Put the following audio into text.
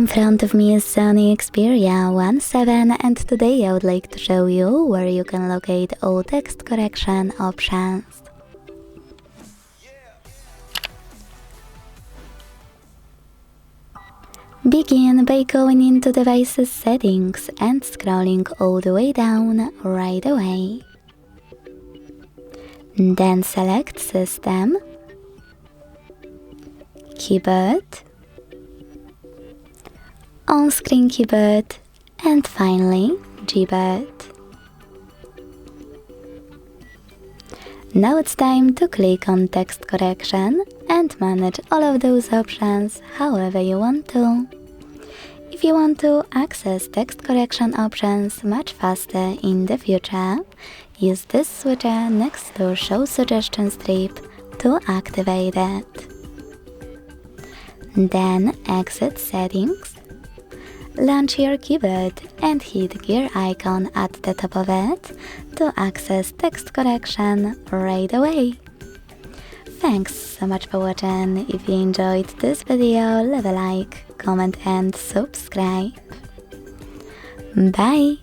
In front of me is SONY Xperia 17 and today I would like to show you where you can locate all text correction options. Begin by going into Devices Settings and scrolling all the way down right away. Then select System, Keyboard, On-Screen Keyboard, and finally Gboard. Now it's time to click on Text Correction and manage all of those options however you want to. If you want to access text correction options much faster in the future, use this switcher next to Show Suggestion strip to activate it. Then exit Settings, launch your keyboard and hit gear icon at the top of it to access text correction right away. Thanks so much for watching. If you enjoyed this video, leave a like, comment and subscribe. Bye!